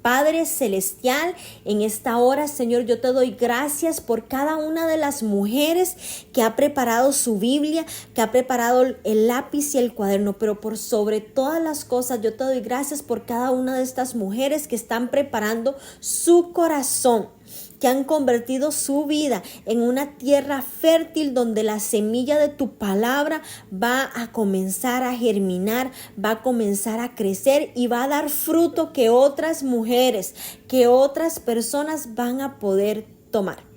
Padre Celestial, en esta hora, Señor, yo te doy gracias por cada una de las mujeres que ha preparado su Biblia, que ha preparado el lápiz y el cuaderno, pero por sobre todas las cosas, yo te doy gracias por cada una de estas mujeres que están preparando su corazón, que han convertido su vida en una tierra fértil donde la semilla de tu palabra va a comenzar a germinar, va a comenzar a crecer y va a dar fruto que otras mujeres, que otras personas van a poder tomar.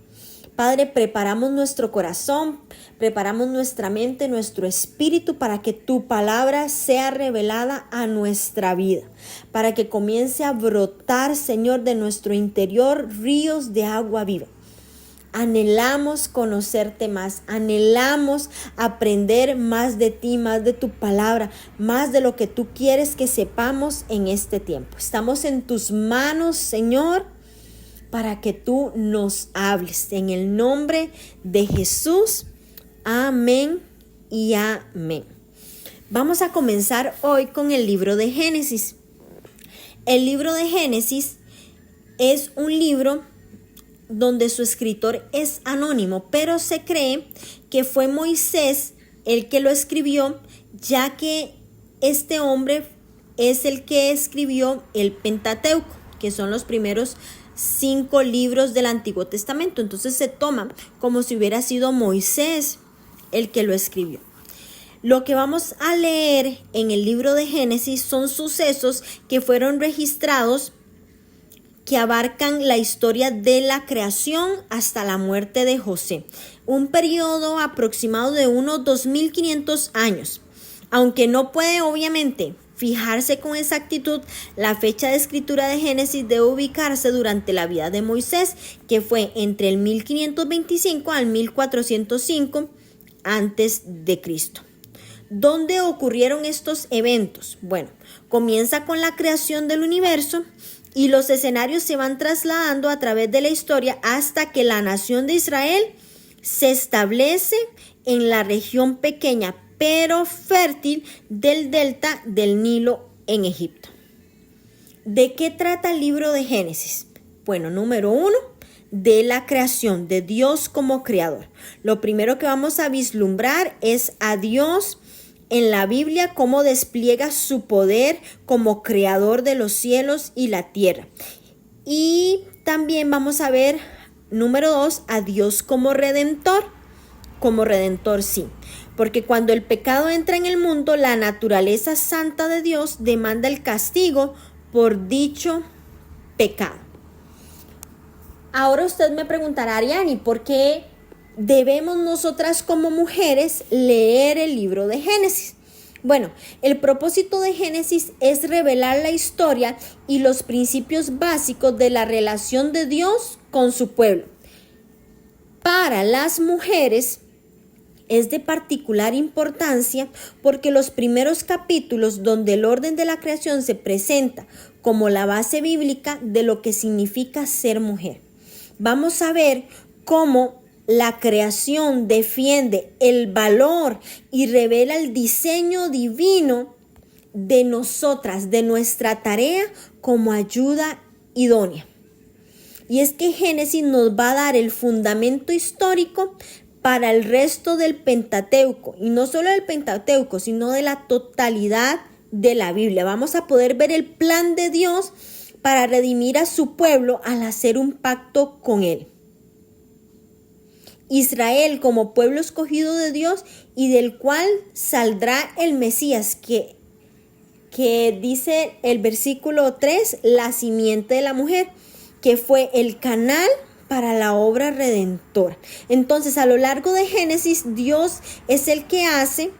Padre, preparamos nuestro corazón, preparamos nuestra mente, nuestro espíritu para que tu palabra sea revelada a nuestra vida, para que comience a brotar, Señor, de nuestro interior ríos de agua viva. Anhelamos conocerte más, anhelamos aprender más de ti, más de tu palabra, más de lo que tú quieres que sepamos en este tiempo. Estamos en tus manos, Señor, para que tú nos hables. En el nombre de Jesús, amén y amén. Vamos a comenzar hoy con el libro de Génesis. El libro de Génesis es un libro donde su escritor es anónimo, pero se cree que fue Moisés el que lo escribió, ya que este hombre es el que escribió el Pentateuco, que son los primeros 5 libros del Antiguo Testamento. Entonces se toma como si hubiera sido Moisés el que lo escribió. Lo que vamos a leer en el libro de Génesis son sucesos que fueron registrados que abarcan la historia de la creación hasta la muerte de José, un periodo aproximado de unos 2500 años. Aunque no puede obviamente fijarse con exactitud, la fecha de escritura de Génesis debe ubicarse durante la vida de Moisés, que fue entre el 1525 al 1405 antes de Cristo. ¿Dónde ocurrieron estos eventos? Bueno, comienza con la creación del universo y los escenarios se van trasladando a través de la historia hasta que la nación de Israel se establece en la región pequeña pero fértil del delta del Nilo en Egipto. ¿De qué trata el libro de Génesis? Bueno, número 1, de la creación, de Dios como creador. Lo primero que vamos a vislumbrar es a Dios en la Biblia, cómo despliega su poder como creador de los cielos y la tierra. Y también vamos a ver, número 2, a Dios como redentor sí. Porque cuando el pecado entra en el mundo, la naturaleza santa de Dios demanda el castigo por dicho pecado. Ahora usted me preguntará, Ariani, ¿por qué debemos nosotras como mujeres leer el libro de Génesis? Bueno, el propósito de Génesis es revelar la historia y los principios básicos de la relación de Dios con su pueblo. Para las mujeres es de particular importancia porque los primeros capítulos donde el orden de la creación se presenta como la base bíblica de lo que significa ser mujer. Vamos a ver cómo la creación defiende el valor y revela el diseño divino de nosotras, de nuestra tarea como ayuda idónea. Y es que Génesis nos va a dar el fundamento histórico para el resto del Pentateuco, y no solo del Pentateuco, sino de la totalidad de la Biblia. Vamos a poder ver el plan de Dios para redimir a su pueblo al hacer un pacto con él. Israel como pueblo escogido de Dios y del cual saldrá el Mesías, que dice el versículo 3, la simiente de la mujer, que fue el canal para la obra redentora. Entonces, a lo largo de Génesis, Dios es el que hace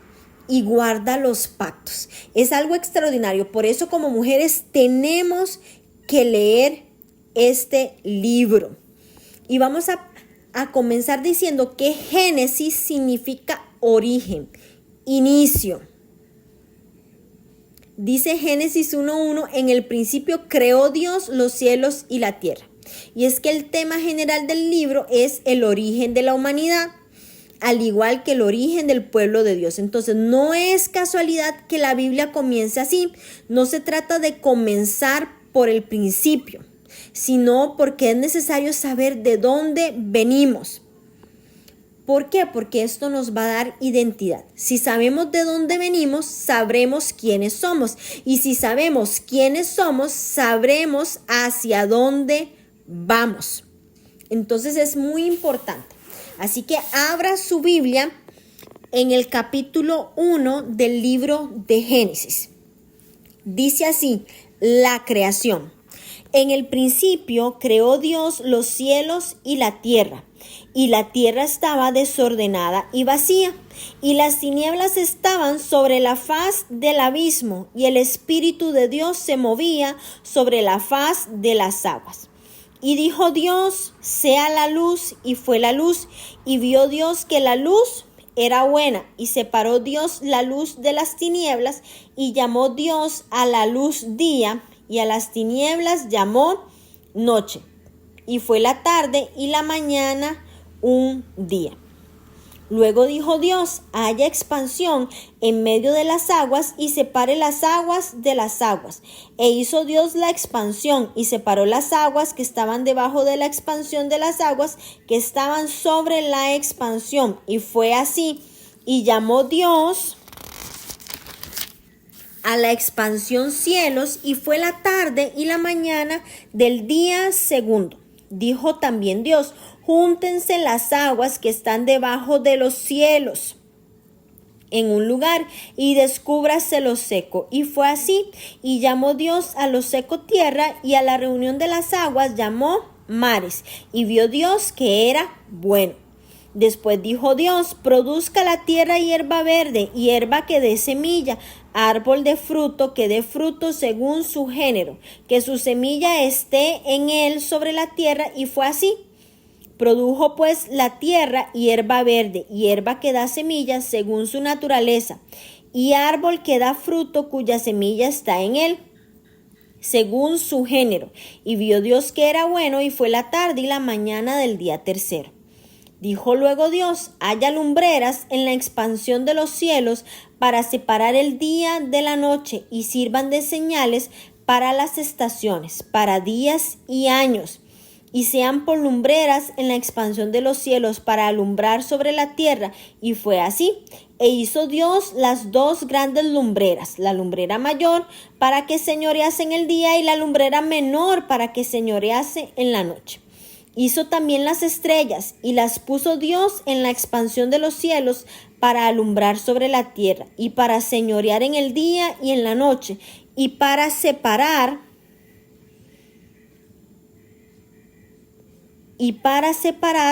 y guarda los pactos. Es algo extraordinario. Por eso, como mujeres, tenemos que leer este libro. Y vamos a comenzar diciendo que Génesis significa origen, inicio. Dice Génesis 1:1, en el principio creó Dios los cielos y la tierra. Y es que el tema general del libro es el origen de la humanidad, al igual que el origen del pueblo de Dios. Entonces, no es casualidad que la Biblia comience así. No se trata de comenzar por el principio, sino porque es necesario saber de dónde venimos. ¿Por qué? Porque esto nos va a dar identidad. Si sabemos de dónde venimos, sabremos quiénes somos. Y si sabemos quiénes somos, sabremos hacia dónde vamos. Entonces es muy importante. Así que abra su Biblia en el capítulo 1 del libro de Génesis. Dice así, la creación. En el principio creó Dios los cielos y la tierra estaba desordenada y vacía, y las tinieblas estaban sobre la faz del abismo, y el Espíritu de Dios se movía sobre la faz de las aguas. Y dijo Dios, sea la luz, y fue la luz, y vio Dios que la luz era buena, y separó Dios la luz de las tinieblas, y llamó Dios a la luz día, y a las tinieblas llamó noche. Y fue la tarde y la mañana un día. Luego dijo Dios, haya expansión en medio de las aguas y separe las aguas de las aguas. E hizo Dios la expansión y separó las aguas que estaban debajo de la expansión de las aguas que estaban sobre la expansión. Y fue así. Y llamó Dios a la expansión cielos, y fue la tarde y la mañana del día segundo. Dijo también Dios, júntense las aguas que están debajo de los cielos en un lugar, y descúbrase lo seco. Y fue así. Y llamó Dios a lo seco tierra, y a la reunión de las aguas llamó mares. Y vio Dios que era bueno. Después dijo Dios, produzca la tierra hierba verde, hierba que dé semilla, árbol de fruto que dé fruto según su género, que su semilla esté en él sobre la tierra. Y fue así. Produjo pues la tierra hierba verde, hierba que da semilla según su naturaleza, y árbol que da fruto cuya semilla está en él, según su género. Y vio Dios que era bueno, y fue la tarde y la mañana del día tercero. Dijo luego Dios, haya lumbreras en la expansión de los cielos para separar el día de la noche, y sirvan de señales para las estaciones, para días y años, y sean por lumbreras en la expansión de los cielos para alumbrar sobre la tierra. Y fue así. E hizo Dios las dos grandes lumbreras, la lumbrera mayor para que señorease en el día, y la lumbrera menor para que señorease en la noche. Hizo también las estrellas, y las puso Dios en la expansión de los cielos para alumbrar sobre la tierra, y para señorear en el día y en la noche, y para separar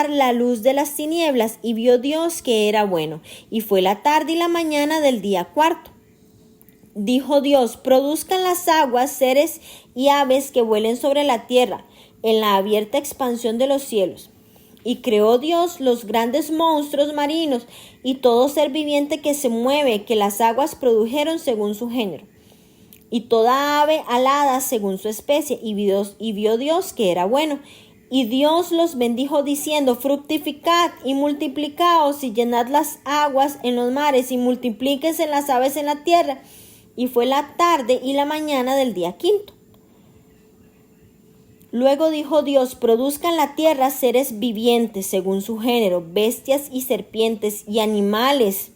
la luz de las tinieblas. Y vio Dios que era bueno. Y fue la tarde y la mañana del día cuarto. Dijo Dios, produzcan las aguas seres y aves que vuelen sobre la tierra, en la abierta expansión de los cielos. Y creó Dios los grandes monstruos marinos y todo ser viviente que se mueve, que las aguas produjeron según su género, y toda ave alada según su especie. Y vio Dios que era bueno. Y Dios los bendijo diciendo, fructificad y multiplicaos, y llenad las aguas en los mares, y multiplíquense las aves en la tierra. Y fue la tarde y la mañana del día quinto. Luego dijo Dios, produzcan la tierra seres vivientes según su género, bestias y serpientes, y animales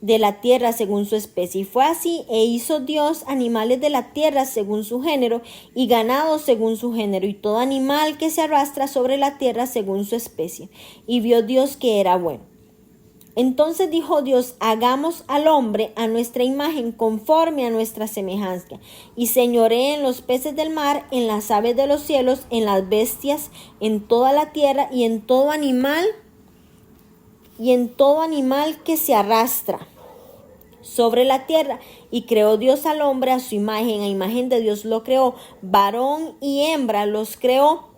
de la tierra según su especie. Y fue así. E hizo Dios animales de la tierra según su género, y ganado según su género, y todo animal que se arrastra sobre la tierra según su especie. Y vio Dios que era bueno. Entonces dijo Dios, hagamos al hombre a nuestra imagen, conforme a nuestra semejanza, y señoree en los peces del mar, en las aves de los cielos, en las bestias, en toda la tierra, y en todo animal que se arrastra sobre la tierra. Y creó Dios al hombre a su imagen, a imagen de Dios lo creó, varón y hembra los creó.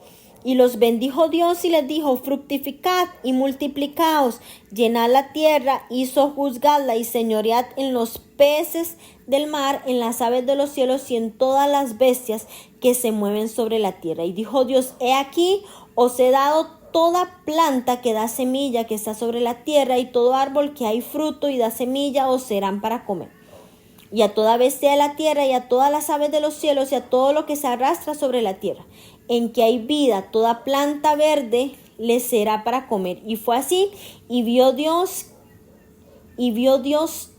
Y los bendijo Dios y les dijo, fructificad y multiplicaos, llenad la tierra y sojuzgadla, y señoread en los peces del mar, en las aves de los cielos, y en todas las bestias que se mueven sobre la tierra. Y dijo Dios, he aquí, os he dado toda planta que da semilla que está sobre la tierra, y todo árbol que hay fruto y da semilla os serán para comer. y a toda bestia de la tierra, y a todas las aves de los cielos, y a todo lo que se arrastra sobre la tierra. En que hay vida, toda planta verde les será para comer. Y fue así, y vio Dios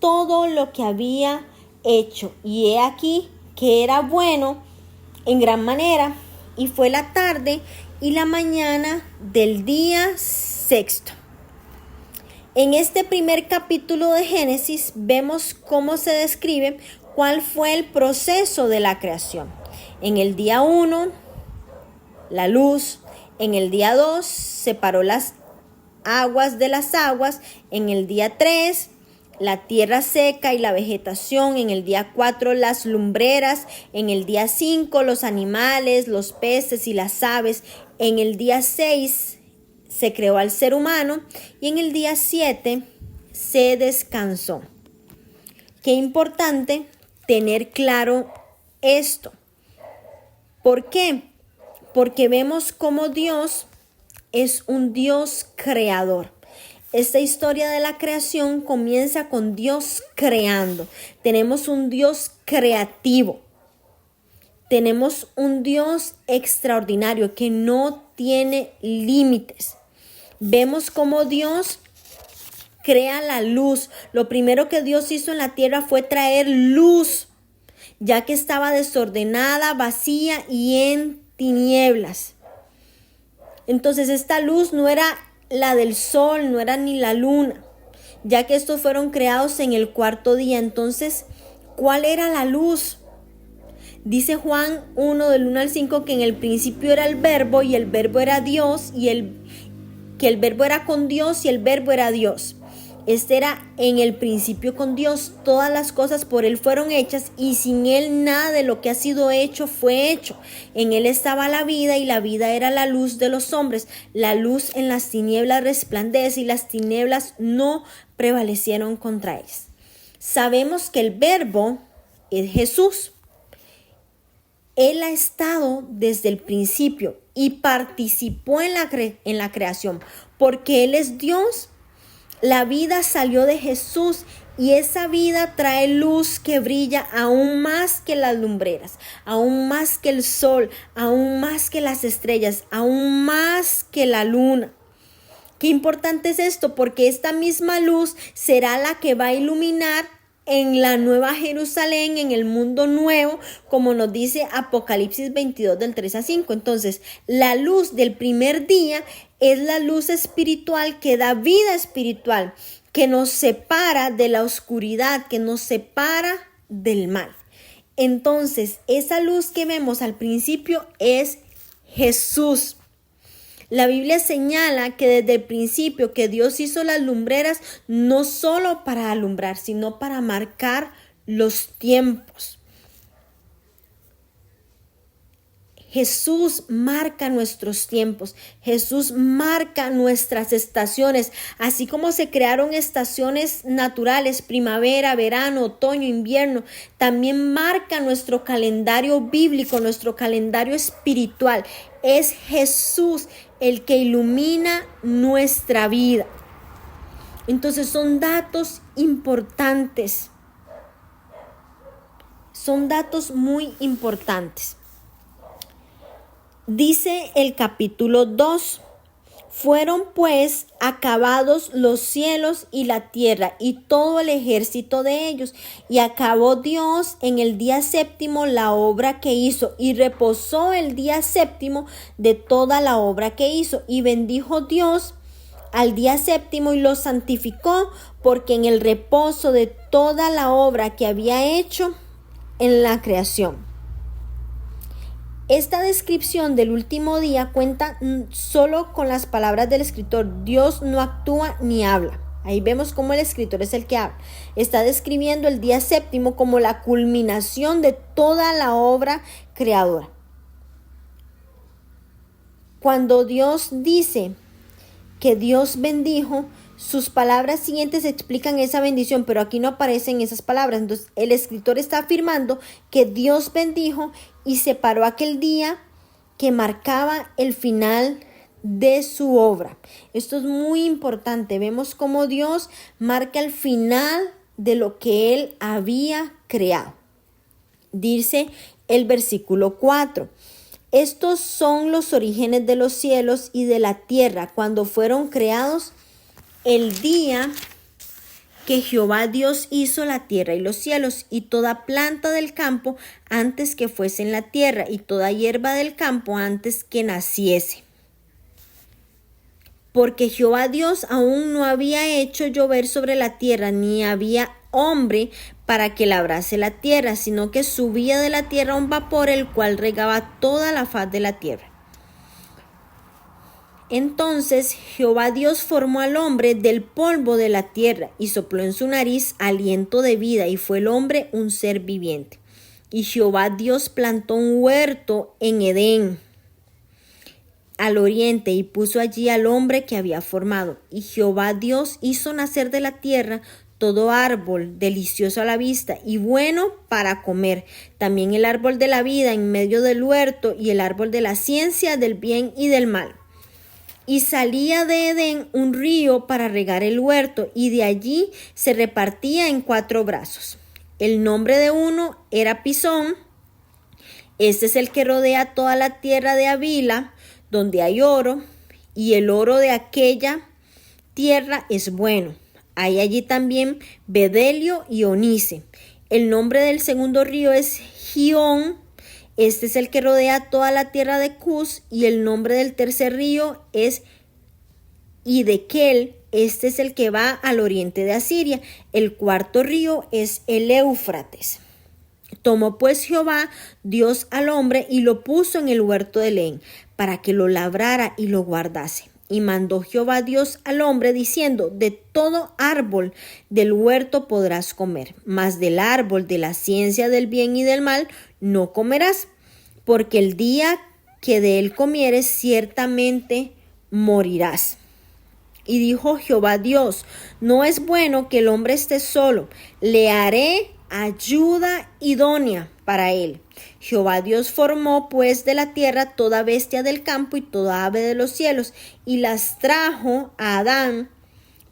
todo lo que había hecho. Y he aquí que era bueno en gran manera, y fue la tarde y la mañana del día sexto. En este primer capítulo de Génesis vemos cómo se describe cuál fue el proceso de la creación. En el día 1, la luz. En el día 2, separó las aguas de las aguas. En el día 3, la tierra seca y la vegetación. En el día 4, las lumbreras. En el día 5, los animales, los peces y las aves. En el día 6, se creó al ser humano, y en el día 7 se descansó. Qué importante tener claro esto. ¿Por qué? Porque vemos cómo Dios es un Dios creador. Esta historia de la creación comienza con Dios creando. Tenemos un Dios creativo. Tenemos un Dios extraordinario que no tiene límites. Vemos cómo Dios crea la luz. Lo primero que Dios hizo en la tierra fue traer luz, ya que estaba desordenada, vacía y en tinieblas. Entonces esta luz no era la del sol, no era ni la luna, ya que estos fueron creados en el cuarto día. Entonces, ¿cuál era la luz? Dice Juan 1, del 1 al 5, que en el principio era el verbo, y el verbo era Dios, que el verbo era con Dios y el verbo era Dios. Este era en el principio con Dios. Todas las cosas por Él fueron hechas, y sin Él nada de lo que ha sido hecho fue hecho. En Él estaba la vida, y la vida era la luz de los hombres. La luz en las tinieblas resplandece, y las tinieblas no prevalecieron contra ellas. Sabemos que el verbo es Jesús. Él ha estado desde el principio y participó en la creación, porque Él es Dios. La vida salió de Jesús, y esa vida trae luz que brilla aún más que las lumbreras, aún más que el sol, aún más que las estrellas, aún más que la luna. Qué importante es esto, porque esta misma luz será la que va a iluminar en la nueva Jerusalén, en el mundo nuevo, como nos dice Apocalipsis 22 del 3 a 5. Entonces, la luz del primer día es la luz espiritual que da vida espiritual, que nos separa de la oscuridad, que nos separa del mal. Entonces, esa luz que vemos al principio es Jesús. La Biblia señala que desde el principio que Dios hizo las lumbreras no solo para alumbrar, sino para marcar los tiempos. Jesús marca nuestros tiempos, Jesús marca nuestras estaciones, así como se crearon estaciones naturales, primavera, verano, otoño, invierno, también marca nuestro calendario bíblico, nuestro calendario espiritual. Es Jesús el que ilumina nuestra vida. Entonces son datos importantes, son datos muy importantes. Dice el capítulo 2, fueron pues acabados los cielos y la tierra y todo el ejército de ellos, y acabó Dios en el día séptimo la obra que hizo, y reposó el día séptimo de toda la obra que hizo, y bendijo Dios al día séptimo y lo santificó, porque en el reposo de toda la obra que había hecho en la creación. Esta descripción del último día cuenta solo con las palabras del escritor. Dios no actúa ni habla. Ahí vemos cómo el escritor es el que habla. Está describiendo el día séptimo como la culminación de toda la obra creadora. Cuando Dios dice que Dios bendijo, sus palabras siguientes explican esa bendición, pero aquí no aparecen esas palabras. Entonces, el escritor está afirmando que Dios bendijo y separó aquel día que marcaba el final de su obra. Esto es muy importante. Vemos cómo Dios marca el final de lo que él había creado. Dice el versículo 4. Estos son los orígenes de los cielos y de la tierra cuando fueron creados el día que Jehová Dios hizo la tierra y los cielos, y toda planta del campo antes que fuese en la tierra, y toda hierba del campo antes que naciese. Porque Jehová Dios aún no había hecho llover sobre la tierra, ni había hombre para que labrase la tierra, sino que subía de la tierra un vapor, el cual regaba toda la faz de la tierra. Entonces Jehová Dios formó al hombre del polvo de la tierra y sopló en su nariz aliento de vida, y fue el hombre un ser viviente. Y Jehová Dios plantó un huerto en Edén, al oriente, y puso allí al hombre que había formado. Y Jehová Dios hizo nacer de la tierra todo árbol delicioso a la vista y bueno para comer, también el árbol de la vida en medio del huerto, y el árbol de la ciencia del bien y del mal. Y salía de Edén un río para regar el huerto, y de allí se repartía en 4 brazos. El nombre de uno era Pisón. Este es el que rodea toda la tierra de Havila, donde hay oro, y el oro de aquella tierra es bueno. Hay allí también bedelio y onice. El nombre del segundo río es Gihón. Este es el que rodea toda la tierra de Cus, y el nombre del tercer río es Hidekel. Este es el que va al oriente de Asiria. El cuarto río es el Éufrates. Tomó pues Jehová Dios al hombre y lo puso en el huerto de Edén, para que lo labrara y lo guardase. Y mandó Jehová Dios al hombre diciendo: de todo árbol del huerto podrás comer, mas del árbol de la ciencia del bien y del mal no comerás, porque el día que de él comieres ciertamente morirás. Y dijo Jehová Dios: no es bueno que el hombre esté solo, le haré ayuda idónea para él. Jehová Dios formó pues de la tierra toda bestia del campo y toda ave de los cielos, y las trajo a Adán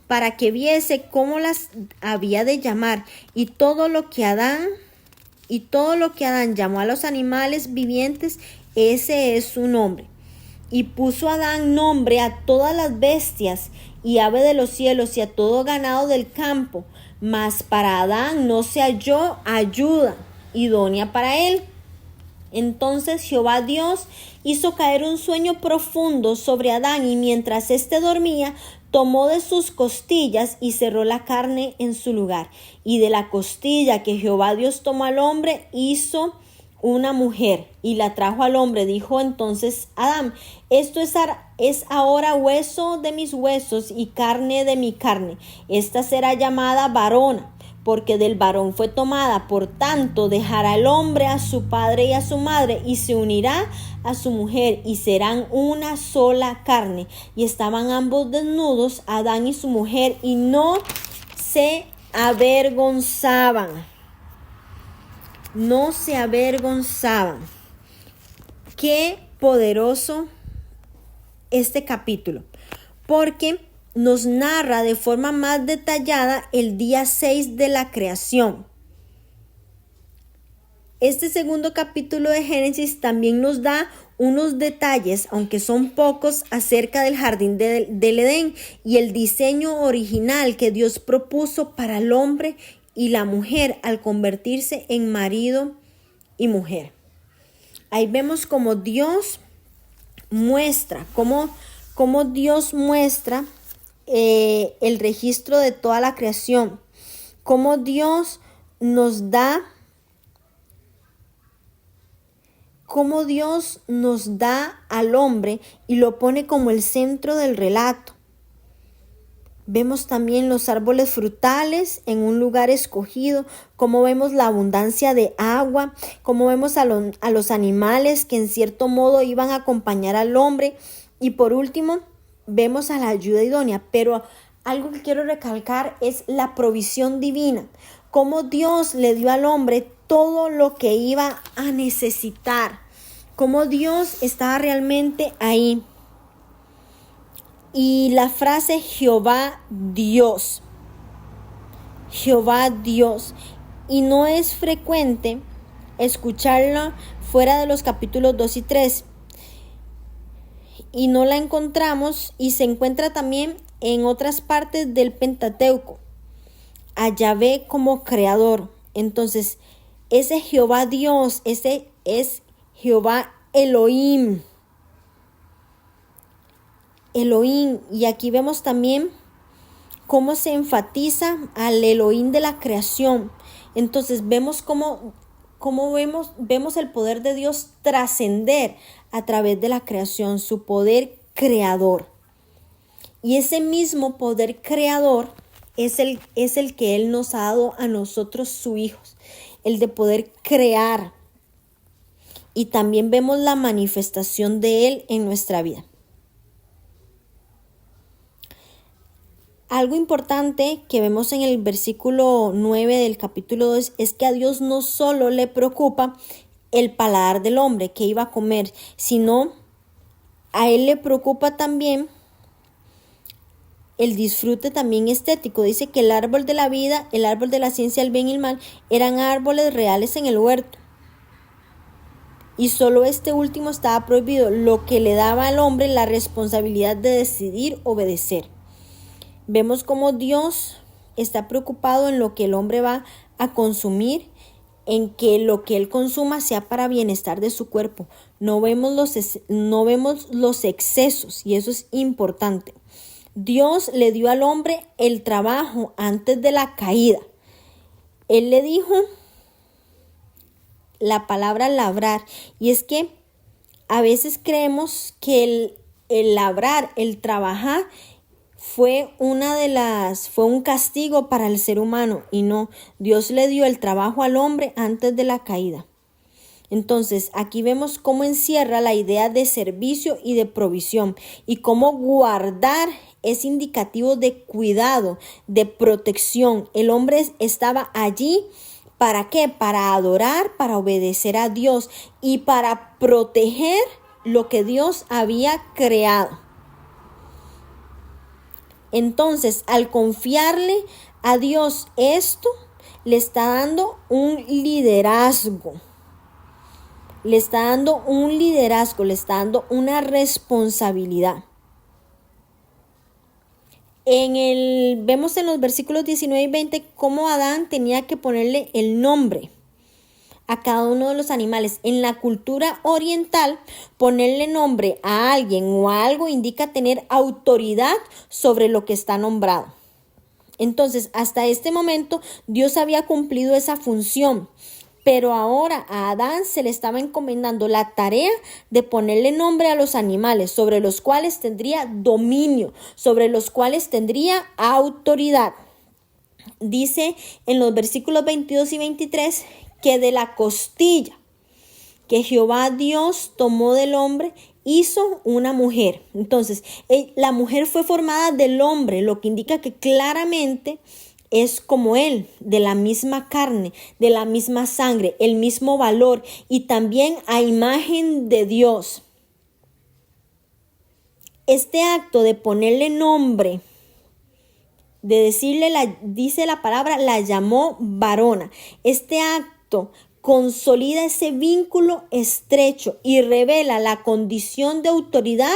para que viese cómo las había de llamar. Y todo lo que Adán llamó a los animales vivientes, ese es su nombre. Y puso Adán nombre a todas las bestias y ave de los cielos y a todo ganado del campo, mas para Adán no se halló ayuda idónea para él. Entonces Jehová Dios hizo caer un sueño profundo sobre Adán, y mientras éste dormía, tomó de sus costillas y cerró la carne en su lugar. Y de la costilla que Jehová Dios tomó al hombre, hizo una mujer y la trajo al hombre. Dijo entonces Adán: esto es ahora hueso de mis huesos y carne de mi carne. Esta será llamada varona, porque del varón fue tomada. Por tanto, dejará el hombre a su padre y a su madre, y se unirá a su mujer, y serán una sola carne. Y estaban ambos desnudos, Adán y su mujer, y no se avergonzaban. No se avergonzaban. Qué poderoso este capítulo, porque nos narra de forma más detallada el día 6 de la creación. Este segundo capítulo de Génesis también nos da unos detalles, aunque son pocos, acerca del jardín del Edén y el diseño original que Dios propuso para el hombre y la mujer al convertirse en marido y mujer. Ahí vemos cómo Dios muestra, cómo Dios muestra el registro de toda la creación, cómo Dios nos da al hombre y lo pone como el centro del relato. Vemos también los árboles frutales en un lugar escogido, cómo vemos la abundancia de agua, cómo vemos a los animales que en cierto modo iban a acompañar al hombre, y por último vemos a la ayuda idónea. Pero algo que quiero recalcar es la provisión divina, cómo Dios le dio al hombre todo lo que iba a necesitar, cómo Dios estaba realmente ahí. Y la frase Jehová Dios Jehová Dios. Y no es frecuente escucharla fuera de los capítulos 2 y 3. Y no la encontramos y se encuentra también en otras partes del Pentateuco. A Yahvé como creador. Entonces, ese Jehová Dios, ese es Jehová Elohim. Elohim. Y aquí vemos también cómo se enfatiza al Elohim de la creación. Entonces vemos cómo vemos el poder de Dios trascender a través de la creación, su poder creador. Y ese mismo poder creador es el que Él nos ha dado a nosotros, sus hijos, el de poder crear. Y también vemos la manifestación de Él en nuestra vida. Algo importante que vemos en el versículo 9 del capítulo 2 es que a Dios no solo le preocupa el paladar del hombre que iba a comer, sino a Él le preocupa también el disfrute también estético. Dice que el árbol de la vida, el árbol de la ciencia del bien y el mal, eran árboles reales en el huerto. Y solo este último estaba prohibido, lo que le daba al hombre la responsabilidad de decidir obedecer. Vemos cómo Dios está preocupado en lo que el hombre va a consumir, en que lo que él consuma sea para bienestar de su cuerpo. No vemos los excesos, y eso es importante. Dios le dio al hombre el trabajo antes de la caída. Él le dijo la palabra labrar, y es que a veces creemos que el labrar, el trabajar, fue un castigo para el ser humano, y no, Dios le dio el trabajo al hombre antes de la caída. Entonces, aquí vemos cómo encierra la idea de servicio y de provisión, y cómo guardar es indicativo de cuidado, de protección. El hombre estaba allí, ¿para qué? Para adorar, para obedecer a Dios y para proteger lo que Dios había creado. Entonces, al confiarle a Dios esto, le está dando un liderazgo. Le está dando una responsabilidad. Vemos en los versículos 19 y 20 cómo Adán tenía que ponerle el nombre a cada uno de los animales. En la cultura oriental, ponerle nombre a alguien o a algo indica tener autoridad sobre lo que está nombrado. Entonces, hasta este momento, Dios había cumplido esa función, pero ahora a Adán se le estaba encomendando la tarea de ponerle nombre a los animales, sobre los cuales tendría dominio, sobre los cuales tendría autoridad. Dice en los versículos 22 y 23 que de la costilla que Jehová Dios tomó del hombre, hizo una mujer. Entonces, la mujer fue formada del hombre, lo que indica que claramente es como él, de la misma carne, de la misma sangre, el mismo valor y también a imagen de Dios. Este acto de ponerle nombre, de decirle, dice la palabra, la llamó varona. Este acto consolida ese vínculo estrecho y revela la condición de autoridad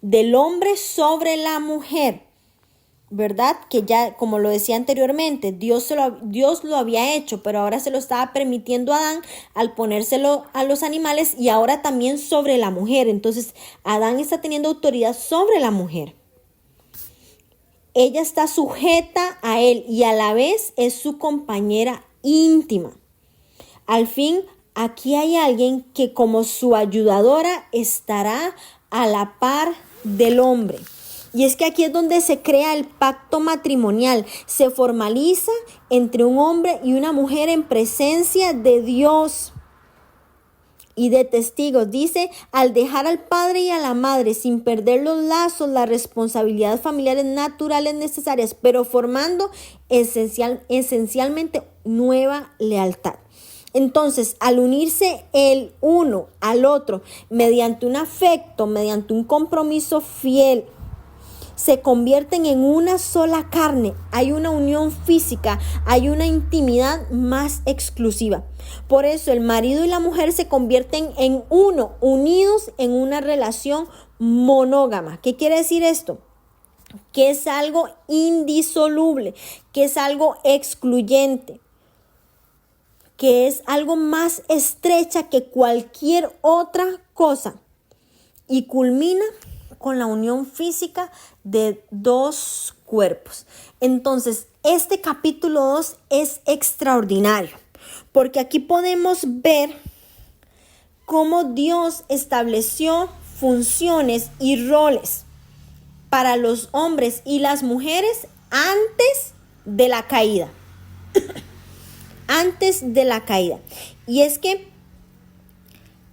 del hombre sobre la mujer, ¿verdad? Que ya, como lo decía anteriormente, Dios lo había hecho, pero ahora se lo estaba permitiendo a Adán al ponérselo a los animales y ahora también sobre la mujer. Entonces, Adán está teniendo autoridad sobre la mujer. Ella está sujeta a él y a la vez es su compañera íntima. Al fin, aquí hay alguien que como su ayudadora estará a la par del hombre. Y es que aquí es donde se crea el pacto matrimonial. Se formaliza entre un hombre y una mujer en presencia de Dios y de testigos. Dice, al dejar al padre y a la madre sin perder los lazos, las responsabilidades familiares naturales necesarias, pero formando esencialmente nueva lealtad. Entonces, al unirse el uno al otro mediante un afecto, mediante un compromiso fiel, se convierten en una sola carne. Hay una unión física, hay una intimidad más exclusiva. Por eso el marido y la mujer se convierten en uno, unidos en una relación monógama. ¿Qué quiere decir esto? Que es algo indisoluble, que es algo excluyente, que es algo más estrecha que cualquier otra cosa y culmina con la unión física de dos cuerpos. Entonces, este capítulo 2 es extraordinario, porque aquí podemos ver cómo Dios estableció funciones y roles para los hombres y las mujeres antes de la caída. Antes de la caída. Y es que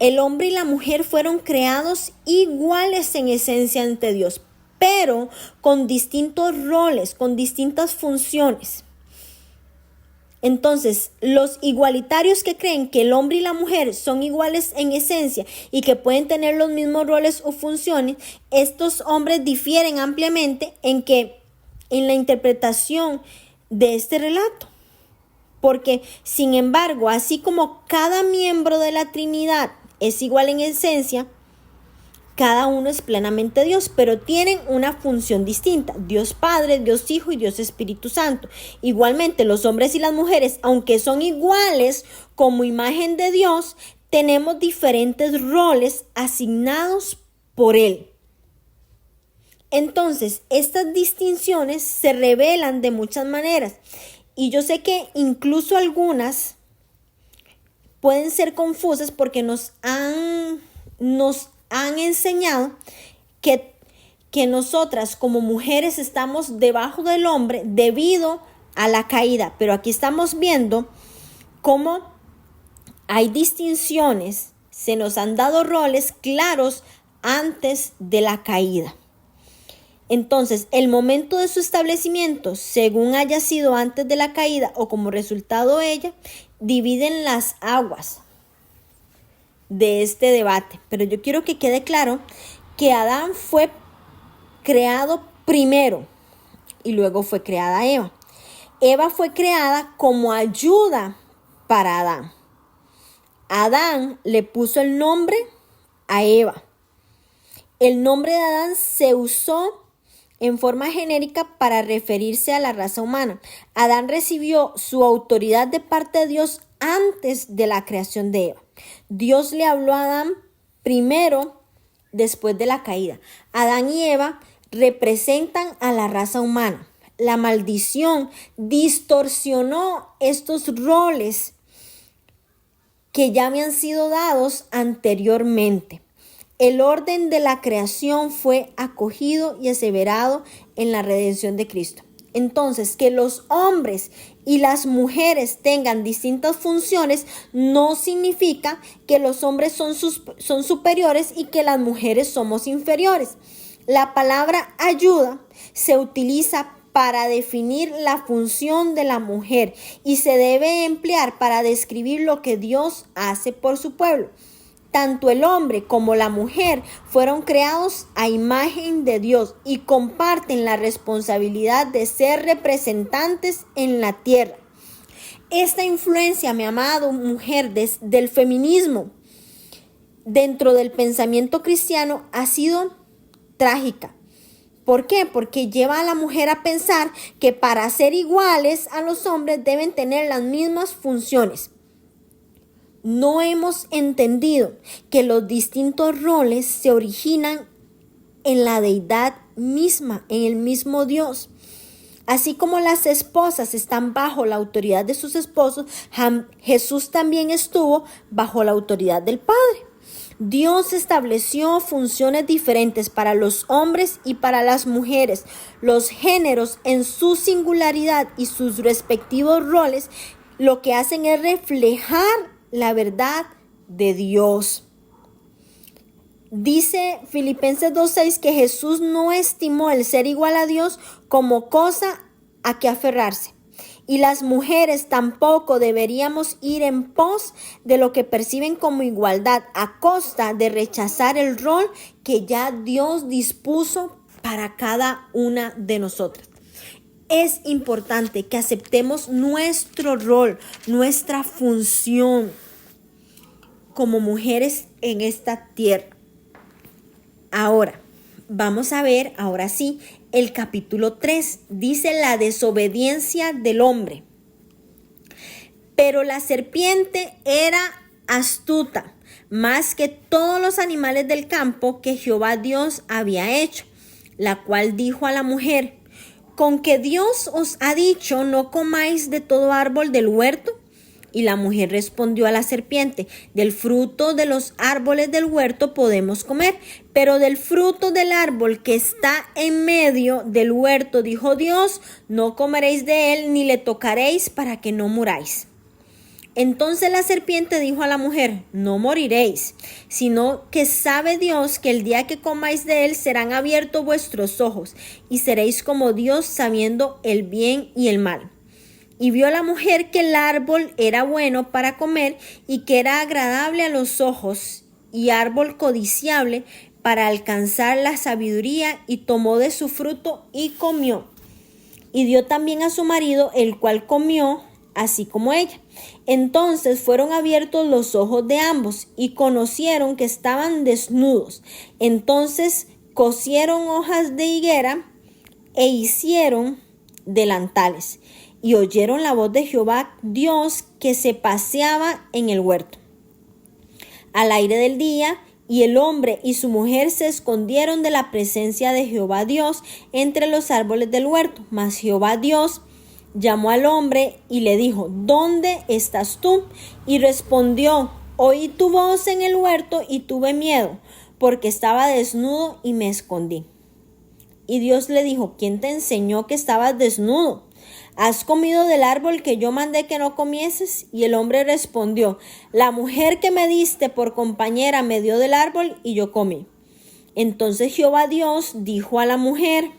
el hombre y la mujer fueron creados iguales en esencia ante Dios, pero con distintos roles, con distintas funciones. Entonces, los igualitarios que creen que el hombre y la mujer son iguales en esencia y que pueden tener los mismos roles o funciones, estos hombres difieren ampliamente en la interpretación de este relato. Porque, sin embargo, así como cada miembro de la Trinidad es igual en esencia, cada uno es plenamente Dios, pero tienen una función distinta. Dios Padre, Dios Hijo y Dios Espíritu Santo. Igualmente, los hombres y las mujeres, aunque son iguales como imagen de Dios, tenemos diferentes roles asignados por Él. Entonces, estas distinciones se revelan de muchas maneras. Y yo sé que incluso algunas pueden ser confusas porque nos han enseñado que nosotras como mujeres estamos debajo del hombre debido a la caída. Pero aquí estamos viendo cómo hay distinciones, se nos han dado roles claros antes de la caída. Entonces, el momento de su establecimiento, según haya sido antes de la caída o como resultado de ella, dividen las aguas de este debate. Pero yo quiero que quede claro que Adán fue creado primero y luego fue creada Eva. Eva fue creada como ayuda para Adán. Adán le puso el nombre a Eva. El nombre de Adán se usó en forma genérica para referirse a la raza humana. Adán recibió su autoridad de parte de Dios antes de la creación de Eva. Dios le habló a Adán primero después de la caída. Adán y Eva representan a la raza humana. La maldición distorsionó estos roles que ya habían sido dados anteriormente. El orden de la creación fue acogido y aseverado en la redención de Cristo. Entonces, que los hombres y las mujeres tengan distintas funciones no significa que los hombres son superiores y que las mujeres somos inferiores. La palabra ayuda se utiliza para definir la función de la mujer y se debe emplear para describir lo que Dios hace por su pueblo. Tanto el hombre como la mujer fueron creados a imagen de Dios y comparten la responsabilidad de ser representantes en la tierra. Esta influencia, mi amado mujer, del feminismo dentro del pensamiento cristiano ha sido trágica. ¿Por qué? Porque lleva a la mujer a pensar que para ser iguales a los hombres deben tener las mismas funciones. No hemos entendido que los distintos roles se originan en la deidad misma, en el mismo Dios. Así como las esposas están bajo la autoridad de sus esposos, Jesús también estuvo bajo la autoridad del Padre. Dios estableció funciones diferentes para los hombres y para las mujeres. Los géneros en su singularidad y sus respectivos roles lo que hacen es reflejar la verdad de Dios. Dice Filipenses 2:6 que Jesús no estimó el ser igual a Dios como cosa a que aferrarse. Y las mujeres tampoco deberíamos ir en pos de lo que perciben como igualdad a costa de rechazar el rol que ya Dios dispuso para cada una de nosotras. Es importante que aceptemos nuestro rol, nuestra función como mujeres en esta tierra. Ahora, vamos a ver, ahora sí, el capítulo 3. Dice la desobediencia del hombre. Pero la serpiente era astuta, más que todos los animales del campo que Jehová Dios había hecho, la cual dijo a la mujer: ¿con que Dios os ha dicho no comáis de todo árbol del huerto? Y la mujer respondió a la serpiente: del fruto de los árboles del huerto podemos comer, pero del fruto del árbol que está en medio del huerto, dijo Dios, no comeréis de él ni le tocaréis para que no muráis. Entonces la serpiente dijo a la mujer: no moriréis, sino que sabe Dios que el día que comáis de él serán abiertos vuestros ojos y seréis como Dios, sabiendo el bien y el mal. Y vio la mujer que el árbol era bueno para comer y que era agradable a los ojos y árbol codiciable para alcanzar la sabiduría, y tomó de su fruto y comió. Y dio también a su marido, el cual comió así como ella. Entonces fueron abiertos los ojos de ambos y conocieron que estaban desnudos. Entonces cosieron hojas de higuera e hicieron delantales. Y oyeron la voz de Jehová Dios que se paseaba en el huerto al aire del día, y el hombre y su mujer se escondieron de la presencia de Jehová Dios entre los árboles del huerto. Mas Jehová Dios llamó al hombre y le dijo: ¿dónde estás tú? Y respondió: oí tu voz en el huerto y tuve miedo, porque estaba desnudo y me escondí. Y Dios le dijo: ¿quién te enseñó que estabas desnudo? ¿Has comido del árbol que yo mandé que no comieses? Y el hombre respondió: la mujer que me diste por compañera me dio del árbol y yo comí. Entonces Jehová Dios dijo a la mujer: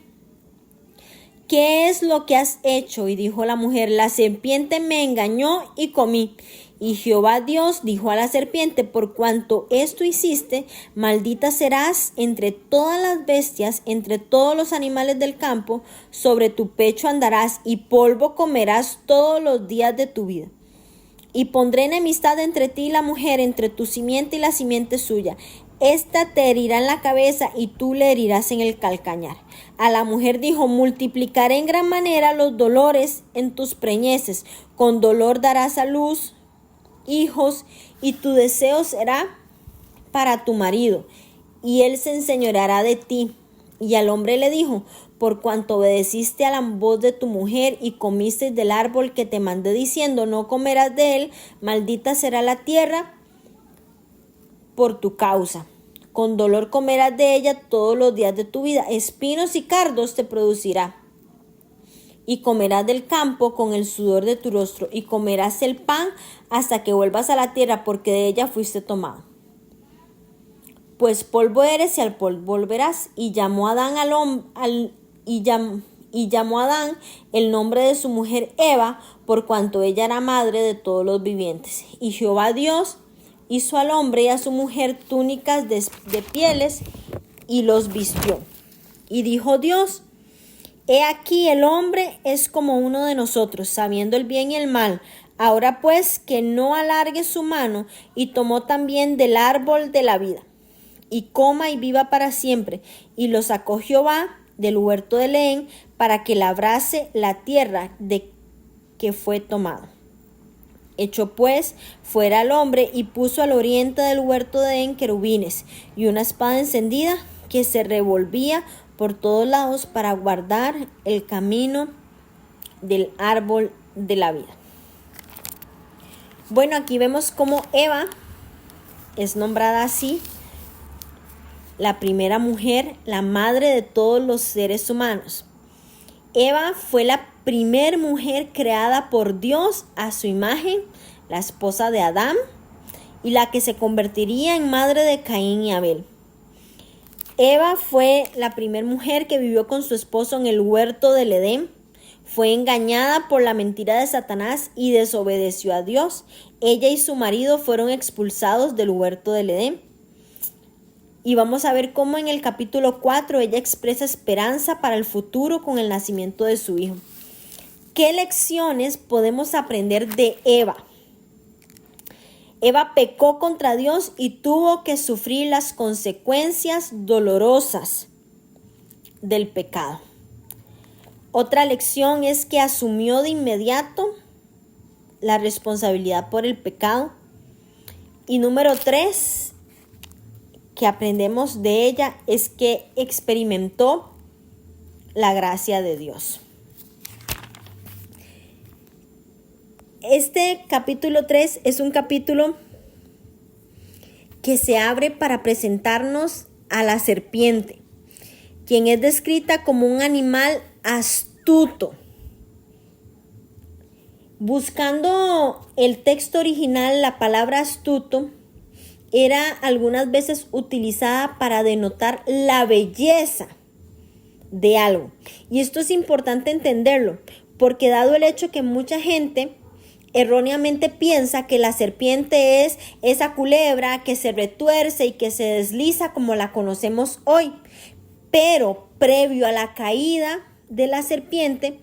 ¿qué es lo que has hecho? Y dijo la mujer: la serpiente me engañó y comí. Y Jehová Dios dijo a la serpiente: por cuanto esto hiciste, maldita serás entre todas las bestias, entre todos los animales del campo, sobre tu pecho andarás y polvo comerás todos los días de tu vida. Y pondré enemistad entre ti y la mujer, entre tu simiente y la simiente suya. Esta te herirá en la cabeza y tú le herirás en el calcañar. A la mujer dijo: multiplicaré en gran manera los dolores en tus preñeces. Con dolor darás a luz hijos, y tu deseo será para tu marido, y él se enseñoreará de ti. Y al hombre le dijo: por cuanto obedeciste a la voz de tu mujer y comiste del árbol que te mandé diciendo: no comerás de él, maldita será la tierra por tu causa. Con dolor comerás de ella todos los días de tu vida. Espinos y cardos te producirá. Y comerás del campo con el sudor de tu rostro, y comerás el pan hasta que vuelvas a la tierra, porque de ella fuiste tomado. Pues polvo eres y al polvo volverás. Y llamó Adán llamó Adán el nombre de su mujer Eva, por cuanto ella era madre de todos los vivientes. Y Jehová Dios hizo al hombre y a su mujer túnicas de pieles y los vistió. Y dijo Dios: he aquí el hombre es como uno de nosotros, sabiendo el bien y el mal. Ahora pues que no alargue su mano, y tomó también del árbol de la vida, y coma y viva para siempre. Y lo sacó Jehová del huerto de Edén para que labrase la tierra de que fue tomado. Echó pues fuera al hombre y puso al oriente del huerto de Edén querubines y una espada encendida que se revolvía por todos lados para guardar el camino del árbol de la vida. Bueno, aquí vemos cómo Eva es nombrada así, la primera mujer, la madre de todos los seres humanos. Eva fue la primer mujer creada por Dios a su imagen, la esposa de Adán, y la que se convertiría en madre de Caín y Abel. Eva fue la primera mujer que vivió con su esposo en el huerto del Edén. Fue engañada por la mentira de Satanás y desobedeció a Dios. Ella y su marido fueron expulsados del huerto del Edén. Y vamos a ver cómo en el capítulo 4 ella expresa esperanza para el futuro con el nacimiento de su hijo. ¿Qué lecciones podemos aprender de Eva? Eva pecó contra Dios y tuvo que sufrir las consecuencias dolorosas del pecado. Otra lección es que asumió de inmediato la responsabilidad por el pecado. Y número 3, que aprendemos de ella, es que experimentó la gracia de Dios. Este capítulo 3 es un capítulo que se abre para presentarnos a la serpiente, quien es descrita como un animal astuto. Buscando el texto original, la palabra astuto era algunas veces utilizada para denotar la belleza de algo. Y esto es importante entenderlo, porque dado el hecho que mucha gente erróneamente piensa que la serpiente es esa culebra que se retuerce y que se desliza como la conocemos hoy. Pero previo a la caída de la serpiente,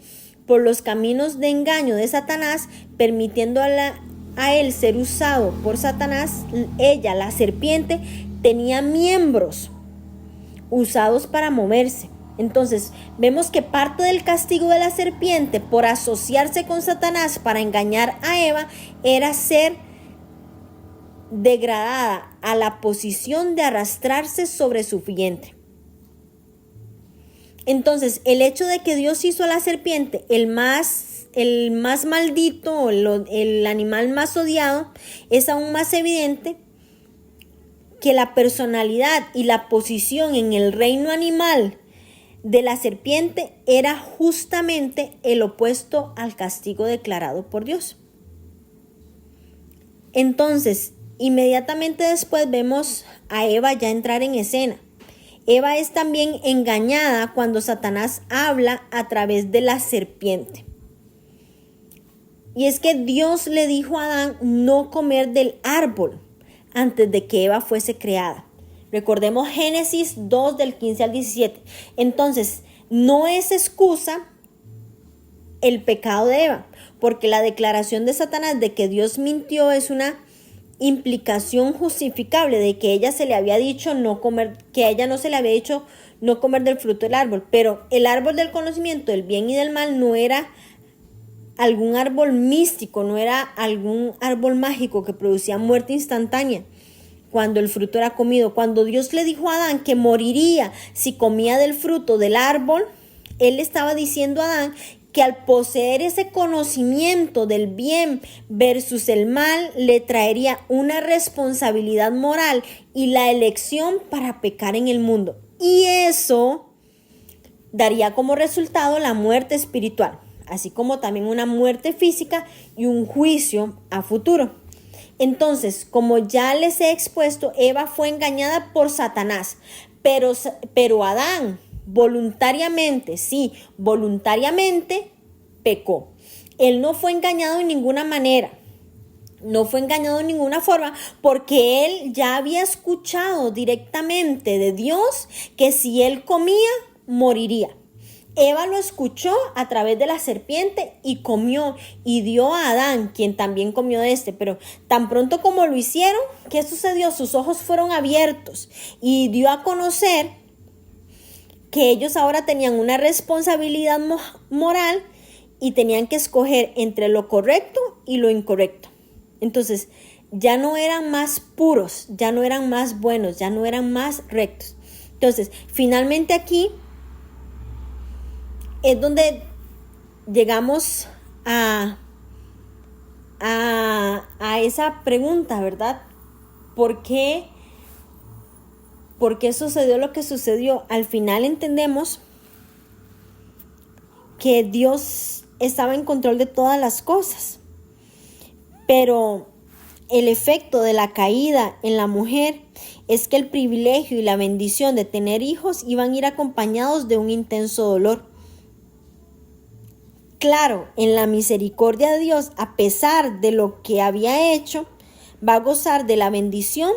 por los caminos de engaño de Satanás, permitiendo a él ser usado por Satanás, ella, la serpiente, tenía miembros usados para moverse. Entonces, vemos que parte del castigo de la serpiente por asociarse con Satanás para engañar a Eva era ser degradada a la posición de arrastrarse sobre su vientre. Entonces, el hecho de que Dios hizo a la serpiente el más maldito, el animal más odiado, es aún más evidente que la personalidad y la posición en el reino animal de la serpiente era justamente el opuesto al castigo declarado por Dios. Entonces, inmediatamente después vemos a Eva ya entrar en escena. Eva es también engañada cuando Satanás habla a través de la serpiente. Y es que Dios le dijo a Adán no comer del árbol antes de que Eva fuese creada. Recordemos Génesis 2 del 15 al 17. Entonces, no es excusa el pecado de Eva, porque la declaración de Satanás de que Dios mintió es una implicación justificable de que ella se le había dicho no comer, que a ella no se le había dicho no comer del fruto del árbol, pero el árbol del conocimiento del bien y del mal no era algún árbol místico, no era algún árbol mágico que producía muerte instantánea cuando el fruto era comido. Cuando Dios le dijo a Adán que moriría si comía del fruto del árbol, él le estaba diciendo a Adán que al poseer ese conocimiento del bien versus el mal, le traería una responsabilidad moral y la elección para pecar en el mundo. Y eso daría como resultado la muerte espiritual, así como también una muerte física y un juicio a futuro. Entonces, como ya les he expuesto, Eva fue engañada por Satanás, pero Adán voluntariamente pecó. Él no fue engañado en ninguna manera, no fue engañado en ninguna forma, porque él ya había escuchado directamente de Dios que si él comía, moriría. Eva lo escuchó a través de la serpiente y comió y dio a Adán, quien también comió de pero tan pronto como lo hicieron, ¿qué sucedió? Sus ojos fueron abiertos y dio a conocer que ellos ahora tenían una responsabilidad moral y tenían que escoger entre lo correcto y lo incorrecto. Entonces, ya no eran más puros, ya no eran más buenos, ya no eran más rectos. Entonces, finalmente aquí es donde llegamos a esa pregunta, ¿verdad? ¿Por qué sucedió lo que sucedió? Al final entendemos que Dios estaba en control de todas las cosas, pero el efecto de la caída en la mujer es que el privilegio y la bendición de tener hijos iban a ir acompañados de un intenso dolor. Claro, en la misericordia de Dios, a pesar de lo que había hecho, va a gozar de la bendición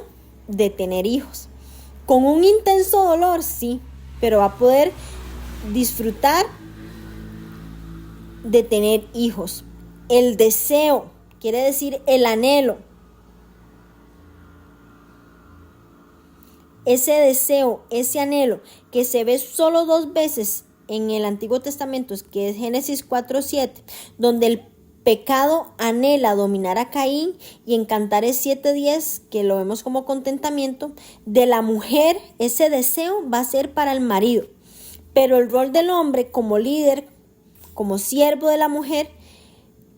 de tener hijos. Con un intenso dolor, sí, pero va a poder disfrutar de tener hijos. El deseo, quiere decir el anhelo. Ese deseo, ese anhelo que se ve solo 2 veces en el Antiguo Testamento, que es Génesis 4:7, donde el pecado anhela dominar a Caín, y en Cantares 7:10, que lo vemos como contentamiento, de la mujer ese deseo va a ser para el marido. Pero el rol del hombre como líder, como siervo de la mujer,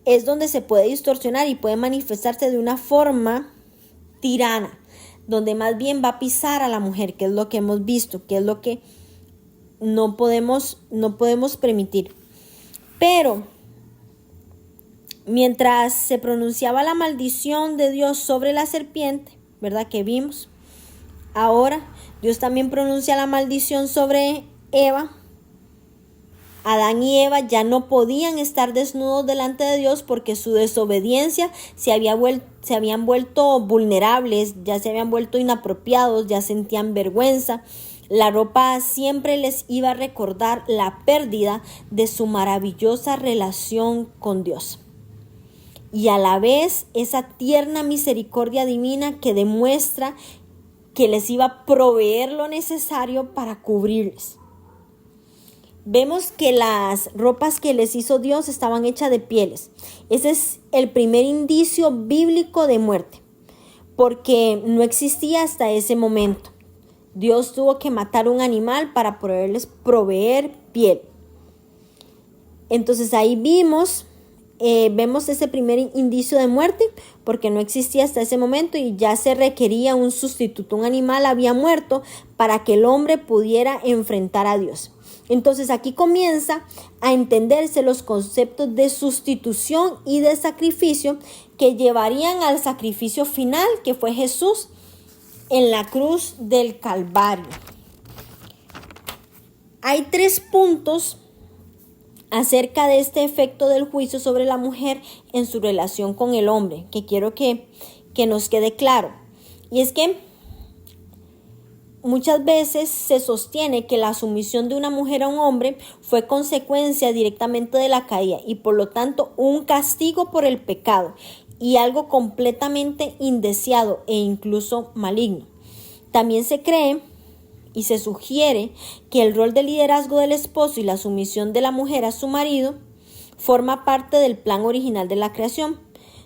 es donde se puede distorsionar y puede manifestarse de una forma tirana, donde más bien va a pisar a la mujer, que es lo que hemos visto, que es lo que no podemos permitir. Pero mientras se pronunciaba la maldición de Dios sobre la serpiente, ¿verdad? Que vimos, ahora Dios también pronuncia la maldición sobre Eva. Adán y Eva ya no podían estar desnudos delante de Dios porque su desobediencia se habían vuelto vulnerables, ya se habían vuelto inapropiados, ya sentían vergüenza. La ropa siempre les iba a recordar la pérdida de su maravillosa relación con Dios. Y a la vez esa tierna misericordia divina que demuestra que les iba a proveer lo necesario para cubrirles. Vemos que las ropas que les hizo Dios estaban hechas de pieles. Ese es el primer indicio bíblico de muerte, porque no existía hasta ese momento. Dios tuvo que matar un animal para poderles proveer piel. Entonces ahí vemos ese primer indicio de muerte, porque no existía hasta ese momento y ya se requería un sustituto. Un animal había muerto para que el hombre pudiera enfrentar a Dios. Entonces aquí comienza a entenderse los conceptos de sustitución y de sacrificio que llevarían al sacrificio final, que fue Jesús en la cruz del Calvario. Hay 3 puntos acerca de este efecto del juicio sobre la mujer en su relación con el hombre, que quiero que nos quede claro. Y es que muchas veces se sostiene que la sumisión de una mujer a un hombre fue consecuencia directamente de la caída y por lo tanto un castigo por el pecado y algo completamente indeseado e incluso maligno. También se cree y se sugiere que el rol de liderazgo del esposo y la sumisión de la mujer a su marido forma parte del plan original de la creación.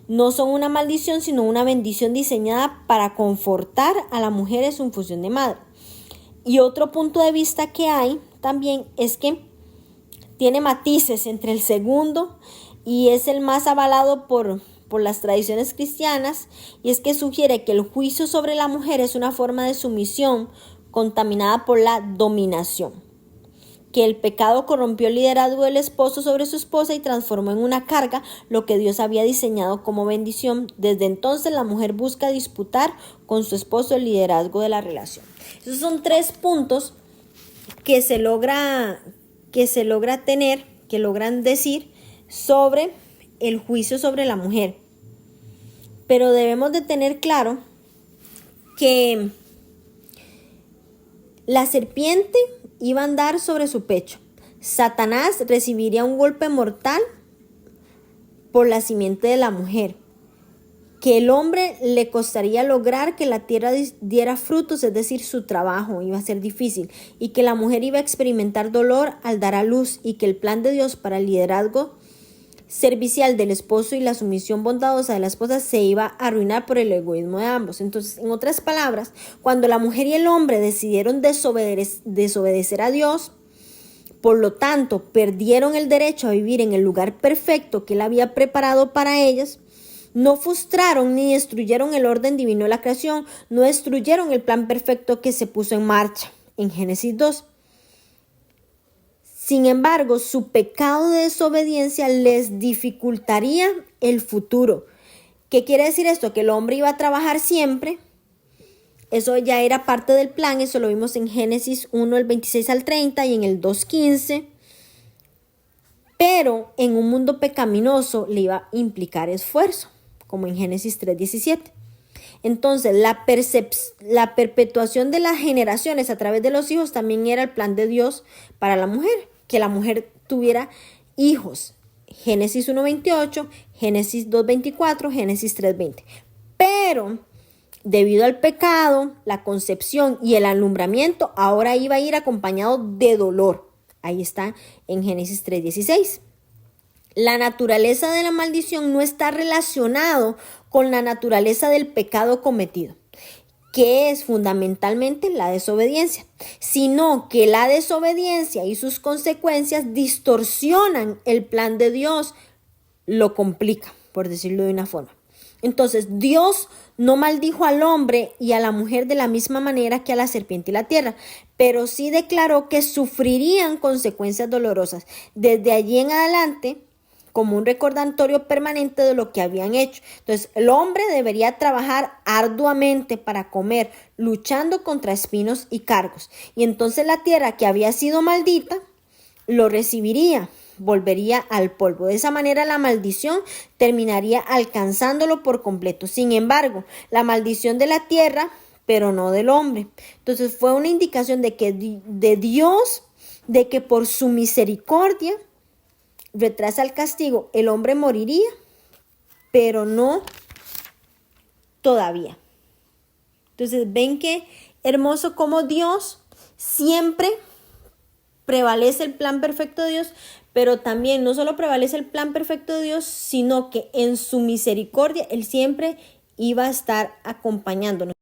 No son una maldición, sino una bendición diseñada para confortar a la mujer en su función de madre. Y otro punto de vista que hay también es que tiene matices entre el segundo y es el más avalado por las tradiciones cristianas, y es que sugiere que el juicio sobre la mujer es una forma de sumisión contaminada por la dominación, que el pecado corrompió el liderazgo del esposo sobre su esposa y transformó en una carga lo que Dios había diseñado como bendición. Desde entonces la mujer busca disputar con su esposo el liderazgo de la relación. Esos son 3 puntos que se logra tener, que logran decir sobre el juicio sobre la mujer. Pero debemos de tener claro que la serpiente iba a andar sobre su pecho. Satanás recibiría un golpe mortal por la simiente de la mujer. Que el hombre le costaría lograr que la tierra diera frutos, es decir, su trabajo iba a ser difícil, y que la mujer iba a experimentar dolor al dar a luz, y que el plan de Dios para el liderazgo servicial del esposo y la sumisión bondadosa de la esposa se iba a arruinar por el egoísmo de ambos. Entonces, en otras palabras, cuando la mujer y el hombre decidieron desobedecer a Dios, por lo tanto, perdieron el derecho a vivir en el lugar perfecto que Él había preparado para ellas. No frustraron ni destruyeron el orden divino de la creación, no destruyeron el plan perfecto que se puso en marcha en Génesis 2. Sin embargo, su pecado de desobediencia les dificultaría el futuro. ¿Qué quiere decir esto? Que el hombre iba a trabajar siempre. Eso ya era parte del plan, eso lo vimos en Génesis 1, el 26 al 30 y en el 2:15. Pero en un mundo pecaminoso le iba a implicar esfuerzo, como en Génesis 3:17. Entonces, la perpetuación de las generaciones a través de los hijos también era el plan de Dios para la mujer, que la mujer tuviera hijos. Génesis 1:28, Génesis 2:24, Génesis 3:20. Pero debido al pecado, la concepción y el alumbramiento ahora iba a ir acompañado de dolor. Ahí está en Génesis 3:16. La naturaleza de la maldición no está relacionado con la naturaleza del pecado cometido, que es fundamentalmente la desobediencia, sino que la desobediencia y sus consecuencias distorsionan el plan de Dios, lo complican, por decirlo de una forma. Entonces, Dios no maldijo al hombre y a la mujer de la misma manera que a la serpiente y la tierra, pero sí declaró que sufrirían consecuencias dolorosas. Desde allí en adelante, como un recordatorio permanente de lo que habían hecho. Entonces, el hombre debería trabajar arduamente para comer, luchando contra espinos y cargos. Y entonces la tierra que había sido maldita lo recibiría, volvería al polvo. De esa manera la maldición terminaría alcanzándolo por completo. Sin embargo, la maldición de la tierra, pero no del hombre. Entonces fue una indicación de que de Dios, de que por su misericordia retrasa el castigo, el hombre moriría, pero no todavía. Entonces, ven qué hermoso cómo Dios siempre prevalece el plan perfecto de Dios, pero también no solo prevalece el plan perfecto de Dios, sino que en su misericordia Él siempre iba a estar acompañándonos.